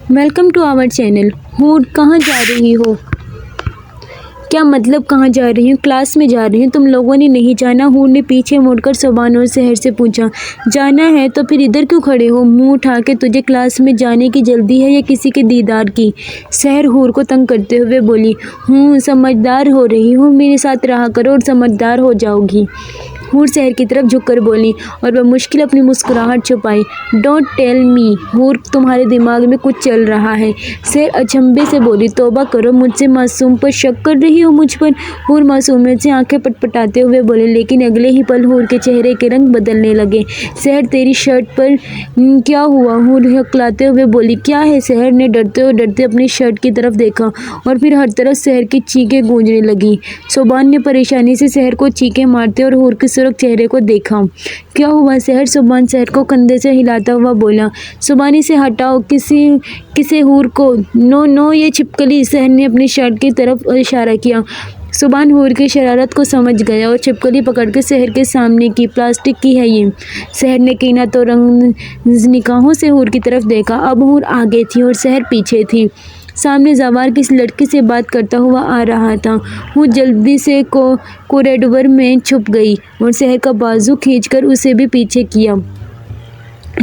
Welcome to our channel. हूर कहाँ जा रही हो? क्या मतलब कहाँ जा रही हूँ? क्लास में जा रही हूँ। तुम लोगों ने नहीं जाना? हूर ने पीछे मुड़कर सोबान और सहर से पूछा। जाना है तो फिर इधर क्यों खड़े हो? मुंह उठा के तुझे क्लास में जाने की जल्दी है या किसी के दीदार की? सहर हूर को तंग करते हुए बोली। समझदार हो रही हूँ, मेरे साथ रहा करो और समझदार हो जाओगी। हूर सहर की तरफ झुककर बोली और वह मुश्किल अपनी मुस्कुराहट छुपाई। डोंट टेल मी हूर, तुम्हारे दिमाग में कुछ चल रहा है। सहर अचंभे से बोली। तौबा करो, मुझसे मासूम पर शक कर रही हो मुझ पर? हूर मासूमियत से आंखें पटपटाते हुए बोले, लेकिन अगले ही पल हूर के चेहरे के रंग बदलने लगे। सहर तेरी शर्ट पर क्या हुआ? हूर हकलाते हुए बोली। क्या है? सहर ने डरते अपनी शर्ट की तरफ देखा और फिर हर तरफ सहर की चीखें गूंजने लगी। सोबान ने परेशानी से सहर को चीखें मारते और हूर के सुर्ख चेहरे को देखा। क्या हुआ सहर? सोबान सहर को कंधे से हिलाता हुआ बोला। सोबान इसे हटाओ। किसे? हूर को? नो ये छिपकली। सहर ने अपनी शर्ट की तरफ इशारा किया। सोबान हूर की शरारत को समझ गया और छिपकली पकड़कर सहर के सामने की। प्लास्टिक की है ये। सहर ने कीना तो रंग निगाहों से हूर की तरफ देखा। अब हूर आगे थी और सहर पीछे थी। सामने जवार किसी लड़की से बात करता हुआ आ रहा था। हूर जल्दी से कॉरिडोर में छुप गई और सहर का बाजू खींचकर उसे भी पीछे किया।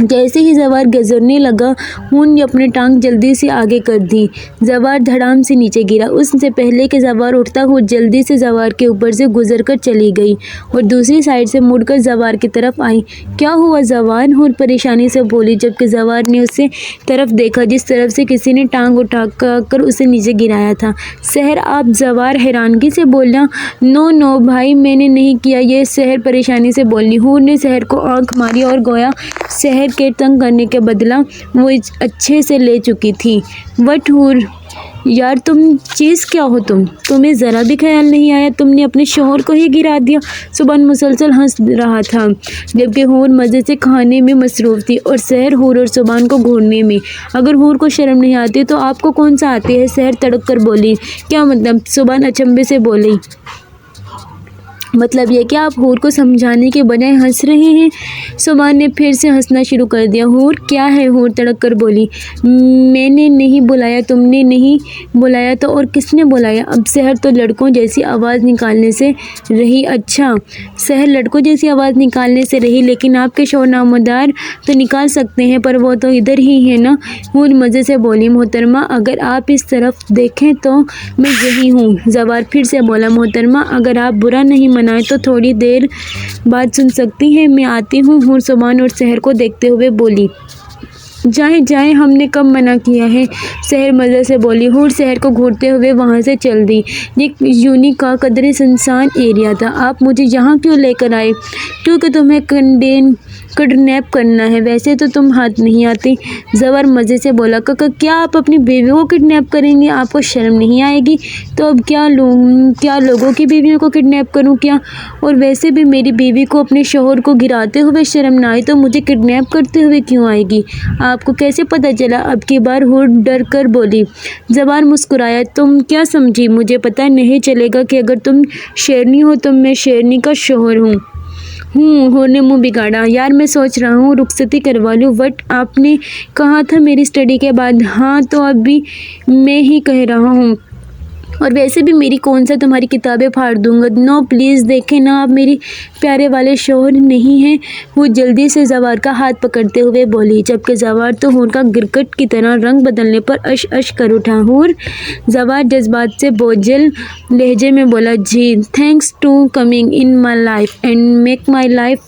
जैसे ही जवार गुजरने लगा, हूर ने अपनी टांग जल्दी से आगे कर दी। जवार धड़ाम से नीचे गिरा। उससे पहले कि जवार उठता, हूर जल्दी से जवार के ऊपर से गुजरकर चली गई और दूसरी साइड से मुड़कर जवार की तरफ आई। क्या हुआ जवार? हूर परेशानी से बोली, जबकि जवार ने उसे तरफ देखा जिस तरफ से किसी ने टांग उठाकर उसे नीचे गिराया था। सहर आप? जवार हैरानगी से बोला। नो भाई, मैंने नहीं किया ये। सहर परेशानी से बोली। हूर ने सहर को आंख मारी और गोया सहर के तंग करने के बदला वो अच्छे से ले चुकी थी। वट हूर यार, तुम चीज़ क्या हो? तुम्हें ज़रा भी ख्याल नहीं आया? तुमने अपने शौहर को ही गिरा दिया। सुबान मुसलसल हंस रहा था जबकि हूर मज़े से खाने में मसरूफ़ थी और सहर हूर और सुबान को घूरने में। अगर हूर को शर्म नहीं आती तो आपको कौन सा आती है? सहर तड़क कर बोली। क्या मतलब? सुबान अचंभे से बोली। मतलब ये कि आप हूर को समझाने के बजाय हंस रहे हैं। सुबान ने फिर से हंसना शुरू कर दिया। हूर क्या है? हूर तड़क कर बोली। मैंने नहीं बुलाया। तुमने नहीं बुलाया तो और किसने बुलाया? अब सहर तो लड़कों जैसी आवाज़ निकालने से रही। अच्छा, सहर लड़कों जैसी आवाज़ निकालने से रही, लेकिन आपके शौहर नामदार तो निकाल सकते हैं, पर वो तो इधर ही है ना। हूर मज़े से बोली। मोहतरमा, अगर आप इस तरफ देखें तो मैं यही हूँ। जवार फिर से बोला। मोहतरमा, अगर आप बुरा नहीं मनाए तो थोड़ी देर बाद सुन सकती हैं, मैं आती हूँ। हूर सोबान और सहर को देखते हुए बोली। जाए, हमने कब मना किया है? सहर मज़े से बोली। हूर सहर को घूरते हुए वहाँ से चल दी। ये यूनिक का कदरे सुनसान एरिया था। आप मुझे यहाँ क्यों लेकर आए? क्योंकि तुम्हें किडनैप करना है। वैसे तो तुम हाथ नहीं आती। जवार मज़े से बोला। काका, क्या आप अपनी बीवी को किडनैप करेंगे? आपको शर्म नहीं आएगी? तो अब क्या लोगों की बीवियों को किडनैप करूं क्या? और वैसे भी मेरी बीवी को अपने शौहर को गिराते हुए शर्म ना आई तो मुझे किडनैप करते हुए क्यों आएगी? आपको कैसे पता चला? अब की बार हूर डर कर बोली। जवार मुस्कुराया। तुम क्या समझी? मुझे पता नहीं चलेगा कि अगर तुम शेरनी हो तो मैं शेरनी का शौहर हूँ। हूर ने मुंह बिगाड़ा। यार, मैं सोच रहा हूँ रुखसती करवा लूँ। वट आपने कहा था मेरी स्टडी के बाद। हाँ, तो अभी मैं ही कह रहा हूँ, और वैसे भी मेरी कौन सा तुम्हारी किताबें फाड़ दूंगा। नो प्लीज़, देखें ना, आप मेरी प्यारे वाले शौहर नहीं हैं। वो जल्दी से जवार का हाथ पकड़ते हुए बोली, जबकि जवार तो हूर का गिरकट की तरह रंग बदलने पर अश कर उठा। हूर? जवार जज्बात से बोझल लहजे में बोला। जी, thanks to coming in my life and make my life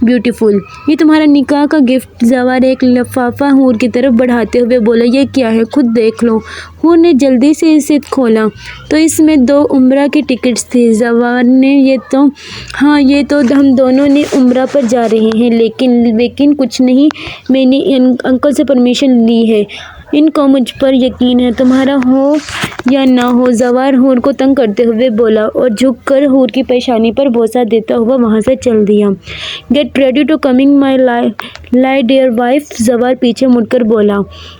beautiful. ये तुम्हारा निकाह का गिफ्ट। जवार एक लिफाफा हूर की तरफ बढ़ाते हुए बोला। ये क्या है? खुद देख लो। हूर ने जल्दी से इसे खोला तो इसमें 2 उम्रा के टिकट्स थे। जवार ने ये तो हम दोनों ने उम्रा पर जा रहे हैं। लेकिन कुछ नहीं, मैंने अंकल से परमिशन ली है। इनको मुझ पर यकीन है, तुम्हारा हो या ना हो। जवार हूर को तंग करते हुए बोला और झुककर हूर की पेशानी पर बोसा देता हुआ वहाँ से चल दिया। Get ready to coming my lie dear wife, زوار پیچھے مڑ کر بولا۔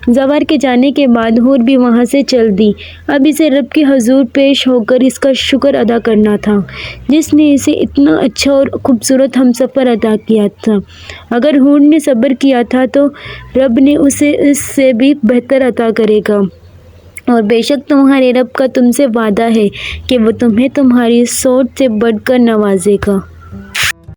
زوار کے جانے کے بعد حور بھی وہاں سے چل دی۔ اب اسے رب کے حضور پیش ہو کر اس کا شکر ادا کرنا تھا جس نے اسے اتنا اچھا اور خوبصورت ہمسفر عطا کیا تھا۔ اگر حور نے صبر کیا تھا تو رب نے اسے اس سے بھی بہتر عطا کرے گا، اور بے شک تمہارے رب کا تم سے وعدہ ہے کہ وہ تمہیں تمہاری سوچ سے بڑھ کر نوازے گا۔